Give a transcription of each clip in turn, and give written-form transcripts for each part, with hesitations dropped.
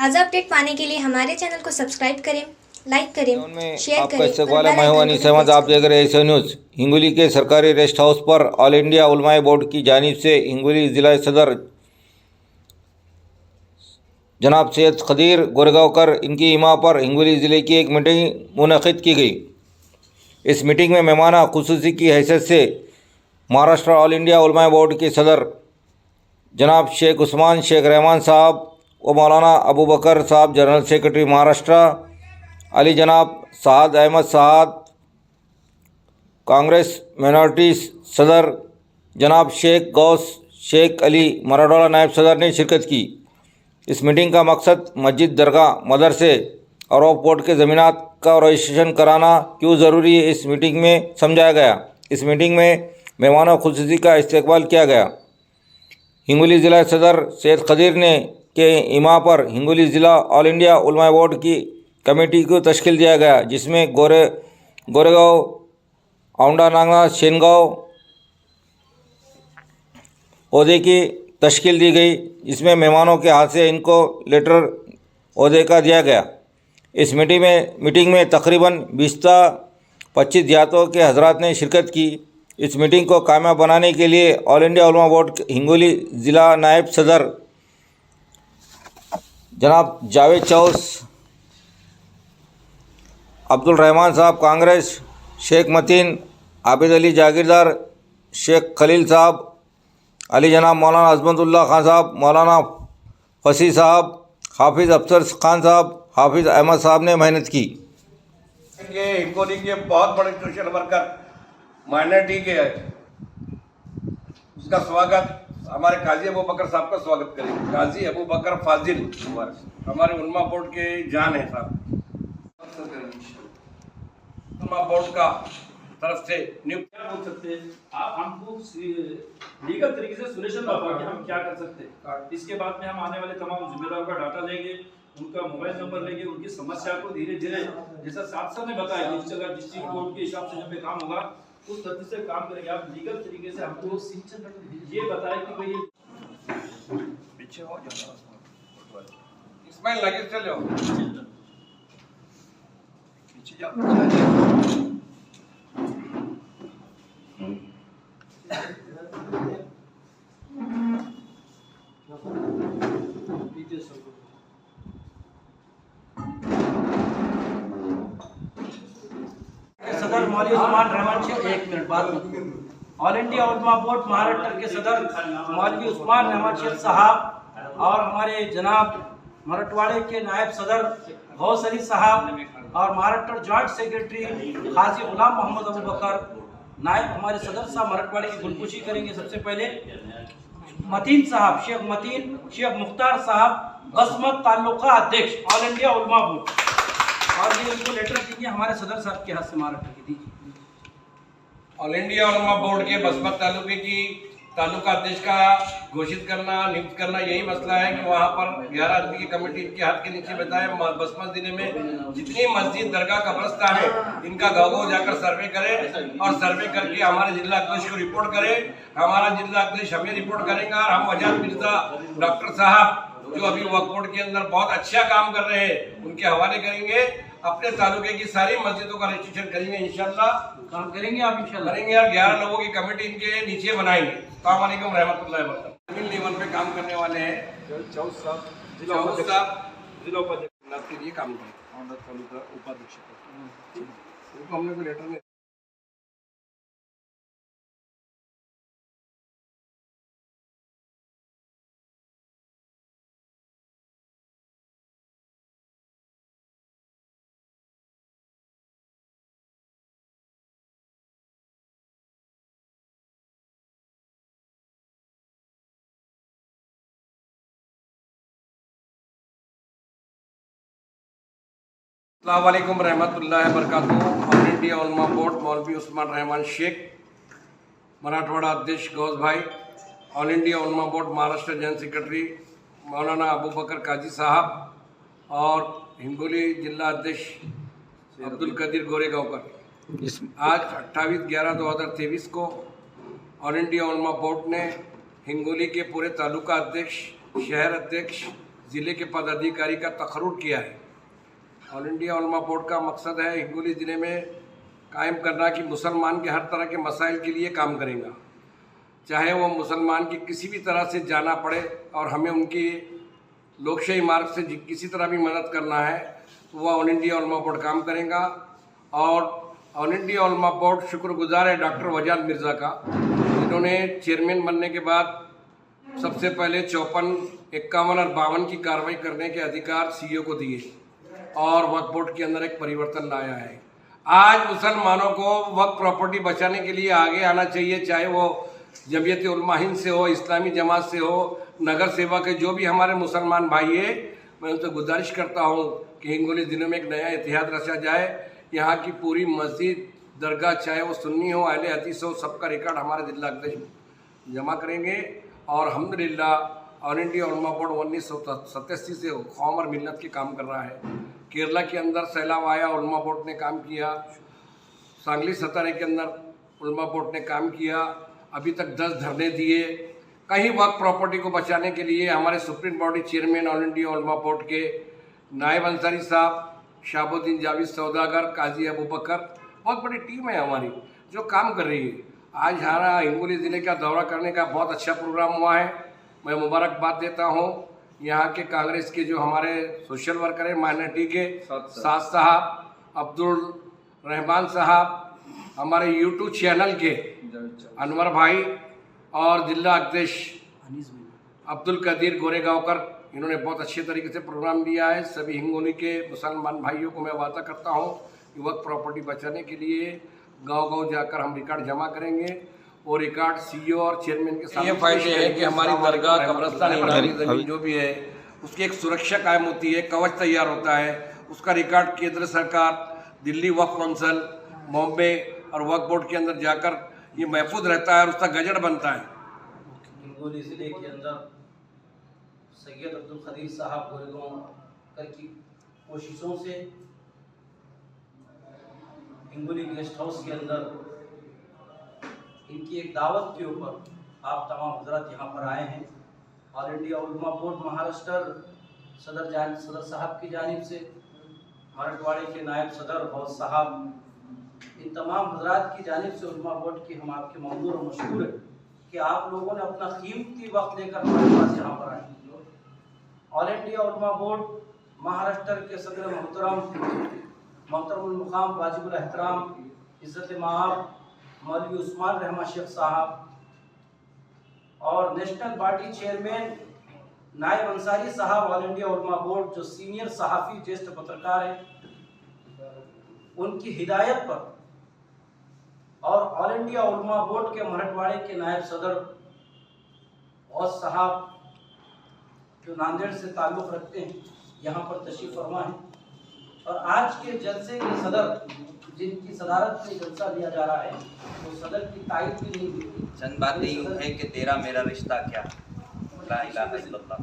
ताज़ा अपडेट पाने के लिए हमारे चैनल को सब्सक्राइब करें, लाइक करें, शेयर आपका करें इस्तकबाल और है। मैं हूं बेल अनीस आइकन को अहमद। प्रेस आप देख करें। रहे हैं एशिया न्यूज़। हिंगोली के सरकारी रेस्ट हाउस पर ऑल इंडिया उलमाए बोर्ड की जानिब से हिंगोली ज़िला सदर जनाब सैयद खदीर गोरेगांवकर इनकी इमा पर हिंगोली ज़िले की एक मीटिंग मुनक़िद की गई। इस मीटिंग में मेहमान खुसूसी की हैसियत से महाराष्ट्र ऑल इंडिया उलमाए बोर्ड के सदर जनाब शेख उस्मान शेख रहमान साहब व मौलाना अबू बकर साहब जनरल सेक्रेटरी महाराष्ट्र, अली जनाब साद अहमद साद कांग्रेस माइनॉरिटी सदर जनाब शेख गौस शेख अली मराठवाड़ा नायब सदर ने शिरकत की। इस मीटिंग का मकसद मस्जिद, दरगाह, मदरसे और वक्फ बोर्ड के ज़मीनात का रजिस्ट्रेशन कराना क्यों ज़रूरी है, इस मीटिंग में समझाया गया। इस मीटिंग में मेहमानों खुसूसी का इस्तकबाल किया गया। हिंगोली ज़िला सदर सैयद खदीर ने के इमा पर हिंगोली ज़िला ऑल इंडिया उलमाए बोर्ड की कमेटी को तश्कील दिया गया, जिसमें गोरेगांव, औंडानांगा, शेनगांव ओहदे की तश्कील दी गई। इसमें मेहमानों के हाथ से इनको लेटर ओहदे का दिया गया। इस मीटिंग में तकरीबन 20-25 देहातों के हजरात ने शिरकत की। इस मीटिंग को कामयाब बनाने के लिए ऑल इंडिया उलमा बोर्ड हिंगोली ज़िला नायब सदर जनाब जावेद चौस, अब्दुल रहमान साहब कांग्रेस, शेख मतीन, आबिद अली जागीरदार, शेख खलील साहब, अली जनाब मौलाना अजमतुल्लाह खान साहब, मौलाना फसी साहब, हाफिज़ अफसर खान साहब, हाफिज़ अहमद साहब ने मेहनत की। ये हिंगोली के बहुत बड़े सोशल वर्कर माइनॉरिटी के हैं, उसका स्वागत हमारे काजी अबू बकर साहब का स्वागत करेंगे। काजी अबू बकर फाजिल हमारे उलमा बोर्ड के जान है साहब। उलमा बोर्ड का तरफ से नियुक्त बोल सकते हैं आप हमको लीगल तरीके से सुलेशन बताओ कि हम क्या कर सकते हैं। इसके बाद में हम आने वाले तमाम जिम्मेदारों का डाटा लेंगे, उनका मोबाइल नंबर लेंगे, उनकी समस्या को धीरे धीरे जैसा साथ ने बताया कि चला डिस्ट्रिक्ट कोर्ट के हिसाब से जब पे काम होगा उस तथ्य से काम करेंगे। आप लीगल तरीके से हमको ये बताएं कि भाई पीछे हो जाओ, इस्माइल लगे चलो पीछे जाओ। सदर मौलवी उस्मान रहमान शेख, एक मिनट बात मत। ऑल इंडिया उलमा बोर्ड महाराष्ट्र के सदर मौलवी उस्मान रहमान शेख साहब और हमारे जनाब मराठवाड़े के नायब सदर गौस अली साहब और महाराष्ट्र जॉइंट सेक्रेटरी हाजी गुलाम मोहम्मद अबू बकर नायब हमारे सदर साहब मराठवाड़े की गुलकुशी करेंगे। सबसे पहले मतीन साहब, शेख मतीन, शेख मुख्तार साहब बसमत ताल्लुका अध्यक्ष ऑल इंडिया उलमा बोर्ड, और ये उनको लेटर दीजिए हमारे सदर साहब के हाथ से महाराष्ट्र की दीजिए। ऑल इंडिया उलमा बोर्ड के बसमत तालुके की तालुका अध्यक्ष का घोषित करना, नियुक्त करना, यही मसला है कि वहाँ पर 11 आदमी की कमेटी इनके हाथ के नीचे बताए। बसमत जिले में जितनी मस्जिद, दरगाह, कब्रस्तान है, इनका गाँव जाकर सर्वे करें और सर्वे करके हमारे जिला अध्यक्ष को रिपोर्ट करें। हमारा जिला अध्यक्ष हमें रिपोर्ट करेंगे और हम वजाद मिर्जा डॉक्टर साहब जो अभी वक्फ बोर्ड के अंदर बहुत अच्छा काम कर रहे हैं उनके हवाले करेंगे। अपने तालुके की सारी मस्जिदों का रजिस्ट्रेशन करेंगे, इंशाल्लाह काम करेंगे आप इंशाल्लाह करेंगे और 11 लोगों की कमेटी इनके नीचे बनाएंगे। अस्सलाम वालेकुम रहमतुल्लाहि व बरकातहू। जमीन लेवल पे काम करने वाले हैं चौस साहब, जिला उपाध्यक्ष के लिए काम करें, उपाध्यक्ष उनको हमने कोई लेटर में अस्सलाम वालेकुम रहमतुल्लाहि व बरकातहू। ऑल इंडिया उलमा बोर्ड मौलवी उस्मान रहमान शेख, मराठवाड़ा अध्यक्ष गौस भाई, ऑल इंडिया उलमा बोर्ड महाराष्ट्र जनरल सेक्रेटरी मौलाना अबू बकर काजी साहब और हिंगोली जिला अध्यक्ष अब्दुल कदीर गोरेगांवकर। आज 28/11/2023 को ऑल इंडिया उलमा बोर्ड ने हिंगोली के पूरे तालुका अध्यक्ष, शहर अध्यक्ष ज़िले के पदाधिकारी का तकर्रुर किया है। ऑल इंडिया उलमा बोर्ड का मकसद है हिंगोली ज़िले में कायम करना कि मुसलमान के हर तरह के मसाइल के लिए काम करेगा, चाहे वो मुसलमान की किसी भी तरह से जाना पड़े और हमें उनकी लोकशाही मार्ग से किसी तरह भी मदद करना है तो वह ऑल इंडिया उलमा बोर्ड काम करेगा। और ऑल इंडिया उलमा बोर्ड शुक्रगुजार है डॉक्टर वजाद मिर्ज़ा का, जिन्होंने चेयरमैन बनने के बाद सबसे पहले 54, 51 और 52 की कार्रवाई करने के अधिकार सीईओ को दिए और वक्फ बोर्ड के अंदर एक परिवर्तन लाया है। आज मुसलमानों को वक्फ प्रॉपर्टी बचाने के लिए आगे आना चाहिए, चाहे वो जमीयत उलमा हिंद से हो, इस्लामी जमात से हो, नगर सेवा के जो भी हमारे मुसलमान भाई है, मैं उनसे गुजारिश करता हूँ कि हिंगोली ज़िले में एक नया इतिहाद रचा जाए। यहाँ की पूरी मस्जिद, दरगाह, चाहे वो सुन्नी हो, अहले हदीस हो, सबका रिकॉर्ड हमारे जिला अध्यक्ष जमा करेंगे। और अल्हम्दुलिल्लाह ऑल इंडिया उलमा बोर्ड 1987 से कौम और मिल्लत के काम कर रहा है। केरला के अंदर सैलाब आया, उलमा बोर्ड ने काम किया। सांगली सतारे के अंदर उलमा बोर्ड ने काम किया। अभी तक 10 धरने दिए। कहीं वक्फ प्रॉपर्टी को बचाने के लिए हमारे supreme body chairman all India उलमा बोर्ड के नायब अंसारी साहब, शाहबुद्दीन जावेद सौदागर, काजी अबू बकर, बहुत बड़ी टीम है हमारी जो काम कर रही है। आज हमारा हिंगोली ज़िले का दौरा करने का बहुत अच्छा प्रोग्राम हुआ है। मैं मुबारकबाद देता हूँ यहाँ के कांग्रेस के जो हमारे सोशल वर्कर हैं, माइनॉरिटी के साद साहब, अब्दुल रहमान साहब, हमारे यूट्यूब चैनल के अनवर भाई और जिला अध्यक्ष अब्दुल कदीर गोरेगांवकर, इन्होंने बहुत अच्छे तरीके से प्रोग्राम दिया है। सभी हिंगोली के मुसलमान भाइयों को मैं वादा करता हूँ कि वक्फ प्रॉपर्टी बचाने के लिए गांव-गांव जाकर हम रिकॉर्ड जमा करेंगे और रिकॉर्ड सीईओ और चेयरमैन के साथ। ये फायदे हैं कि हमारी दरगाह, कब्रिस्तान, इमारती ज़मीन जो भी है उसकी एक सुरक्षा कायम होती है, कवच तैयार होता है। उसका रिकॉर्ड केंद्र सरकार, दिल्ली वक्फ कौंसिल, बॉम्बे और वक्फ बोर्ड के अंदर जाकर ये महफूज रहता है और उसका गजट बनता है। हिंगोली ज़िले के अंदर सैयद अब्दुल कदीर साहब गोरेगांवकर की कोशिशों से हिंगोली गेस्ट हाउस के अंदर इनकी एक दावत के ऊपर आप तमाम हजरात यहाँ पर आए हैं। ऑल इंडिया उलमा बोर्ड महाराष्ट्र सदर साहब की जानिब से, मराठवाड़े के नायब सदर गौस साहब, इन तमाम हजरात की जानिब से उलमा बोर्ड की हम आपके ममनून और मशकूर है कि आप लोगों ने अपना कीमती वक्त लेकर हमारे पास यहाँ पर आए। ऑल इंडिया उलमा बोर्ड महाराष्ट्र के सदर मोहतरमुल मुकाम वाजिबुल एहतराम इज़्ज़त माब मौलवी उस्मान रहमान शेख साहब और नेशनल पार्टी चेयरमैन नायब अंसारी साहब ऑल इंडिया उलमा बोर्ड, जो सीनियर सहाफ़ी ज्येष्ठ पत्रकार हैं, उनकी हिदायत पर और ऑल इंडिया उलमा बोर्ड के मराठवाड़े के नायब सदर गौस साहब जो नांदेड़ से ताल्लुक़ रखते हैं, यहाँ पर तशरीफ़ फरमा है। और आज के जलसे के सदर जिनकी सदारत में जलसा लिया जा रहा है वो सदर की तारीफ भी नहीं हुई। चंद बातें यूँ हैं कि तेरा मेरा रिश्ता क्या, ला इलाहा इल्लल्लाह।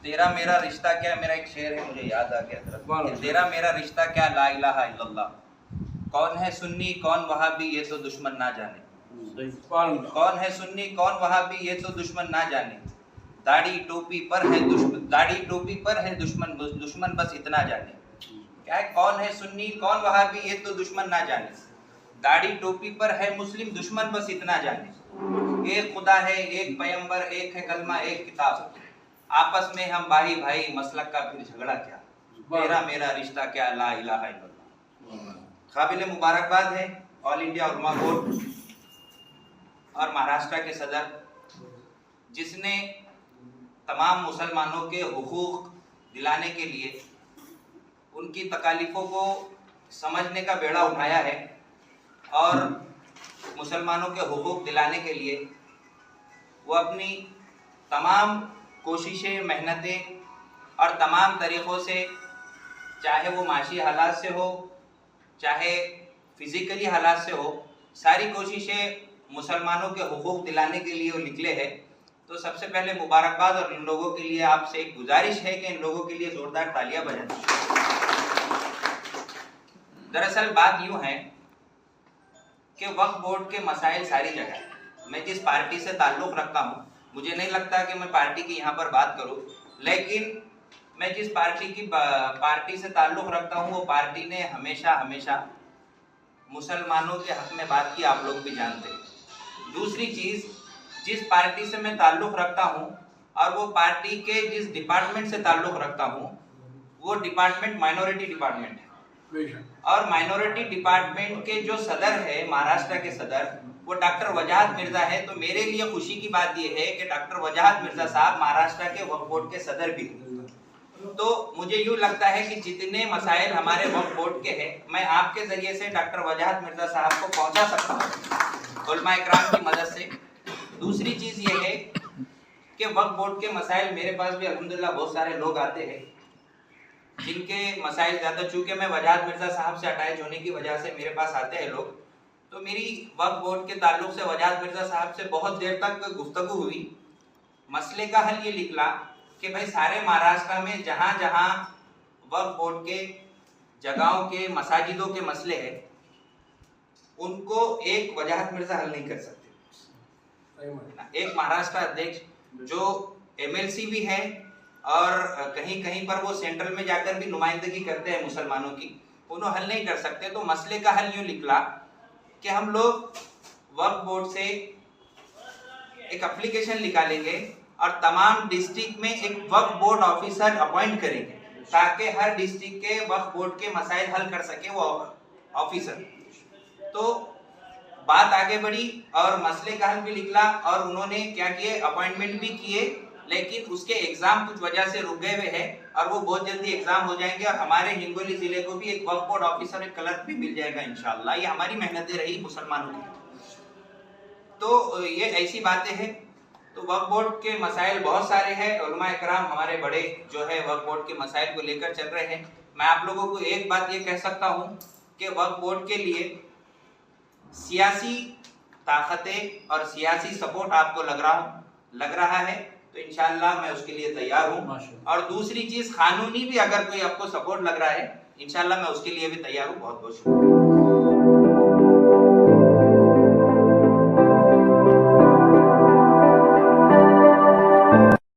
तेरा मेरा रिश्ता क्या, मेरा एक शेर है, मुझे याद आ गया। तेरा मेरा रिश्ता क्या, ला इलाहा इल्लल्लाह। कौन है सुन्नी कौन वहाबी ये तो दुश्मन ना जाने। कौन है सुन्नी कौन वहाबी ये तो दुश्मन ना जाने। दाढ़ी टोपी पर है दुश्मन, दाढ़ी टोपी पर है दुश्मन, दुश्मन बस इतना जाने। क्या है, कौन है सुन्नी कौन वहाबी ये तो दुश्मन ना जाने। दाढ़ी टोपी पर है मुस्लिम, दुश्मन बस इतना जाने। एक खुदा है, एक पैगंबर, एक है कलमा, एक किताब। आपस में हम भाई भाई, मसलक का फिर झगड़ा क्या। तेरा मेरा रिश्ता क्या, ला इलाहा इल्लल्लाह। काबिल मुबारकबाद है ऑल इंडिया उलमा बोर्ड और महाराष्ट्र के सदर, जिसने तमाम मुसलमानों के हुकूक दिलाने के लिए, उनकी तकालीफ़ों को समझने का बेड़ा उठाया है और मुसलमानों के हुकूक दिलाने के लिए वो अपनी तमाम कोशिशें, मेहनतें और तमाम तरीक़ों से, चाहे वो माशी हालात से हो, चाहे फिज़िकली हालात से हो, सारी कोशिशें मुसलमानों के हुकूक दिलाने के लिए वो निकले हैं। तो सबसे पहले मुबारकबाद, और इन लोगों के लिए आपसे एक गुजारिश है कि इन लोगों के लिए ज़ोरदार तालियां बजाएं। दरअसल बात यूँ है कि वक्फ बोर्ड के मसाइल सारी जगह, मैं जिस पार्टी से ताल्लुक़ रखता हूँ मुझे नहीं लगता कि मैं पार्टी की यहाँ पर बात करूं, लेकिन मैं जिस पार्टी से ताल्लुक रखता हूँ वो पार्टी ने हमेशा हमेशा मुसलमानों के हक में बात की, आप लोग भी जानते हैं। दूसरी चीज, जिस पार्टी से मैं ताल्लुक रखता हूँ और वो पार्टी के जिस डिपार्टमेंट से ताल्लुक रखता हूँ वो डिपार्टमेंट माइनॉरिटी डिपार्टमेंट है, और माइनॉरिटी डिपार्टमेंट के जो सदर है, महाराष्ट्र के सदर, वो डॉक्टर वजाहत मिर्जा है। तो मेरे लिए खुशी की बात यह है कि डॉक्टर वजाहत मिर्जा साहब महाराष्ट्र के वक्फ बोर्ड के सदर भी हैं। तो मुझे यूँ लगता है कि जितने मसाइल हमारे वक्फ बोर्ड के हैं, मैं आपके जरिए से डॉक्टर वजाहत मिर्जा साहब को पहुंचा सकता हूँ उलमा इकराम की मदद से। दूसरी चीज ये है कि वक्फ बोर्ड के मसाइल मेरे पास भी अल्हम्दुलिल्लाह बहुत सारे लोग आते हैं जिनके मसाइल ज़्यादा, चूँकि मैं वजाहत मिर्जा साहब से अटैच होने की वजह से मेरे पास आते हैं लोग। तो मेरी वक्फ बोर्ड के ताल्लुक से वजाहत मिर्जा साहब से बहुत देर तक गुफ्तगू हुई। मसले का हल ये निकला कि भाई सारे महाराष्ट्र में जहाँ जहाँ वक्फ बोर्ड के जगहों के मसाजिदों के मसले हैं उनको एक वजाहत मिर्जा हल नहीं कर सकते। एक महाराष्ट्र अध्यक्ष जो एमएलसी भी है और कहीं कहीं पर वो सेंट्रल में जाकर भी नुमाइंदगी करते हैं मुसलमानों की, उन्हें हल नहीं कर सकते। तो मसले का हल यूँ निकला कि हम लोग वक्फ बोर्ड से एक एप्लीकेशन निकालेंगे और तमाम डिस्ट्रिक्ट में एक वक्फ बोर्ड ऑफिसर अपॉइंट करेंगे ताकि हर डिस्ट्रिक्ट के वक्फ बोर्ड के मसाइल हल कर सके वो ऑफिसर। तो बात आगे बढ़ी और मसले का हल भी निकला और उन्होंने क्या किए, अपॉइंटमेंट भी किए, लेकिन उसके एग्जाम कुछ वजह से रुक गए हुए हैं और वो बहुत जल्दी एग्जाम हो जाएंगे और हमारे हिंगोली जिले को भी एक वक्फ बोर्ड ऑफिसर, एक क्लर्क भी मिल जाएगा इंशाल्लाह। ये हमारी मेहनतें रही मुसलमानों की। तो ये ऐसी बातें हैं। तो वक्फ बोर्ड के मसाइल बहुत सारे हैं, उलमा इकराम हमारे बड़े जो है वक्फ बोर्ड के मसाइल को लेकर चल रहे हैं। मैं आप लोगों को एक बात ये कह सकता हूँ कि वक्फ बोर्ड के लिए सियासी ताकतें और सियासी सपोर्ट आपको लग रहा है तो इंशाल्लाह मैं उसके लिए तैयार हूँ। और दूसरी चीज, कानूनी भी अगर कोई आपको सपोर्ट लग रहा है इंशाल्लाह मैं उसके लिए भी तैयार हूँ। बहुत बहुत शुक्रिया।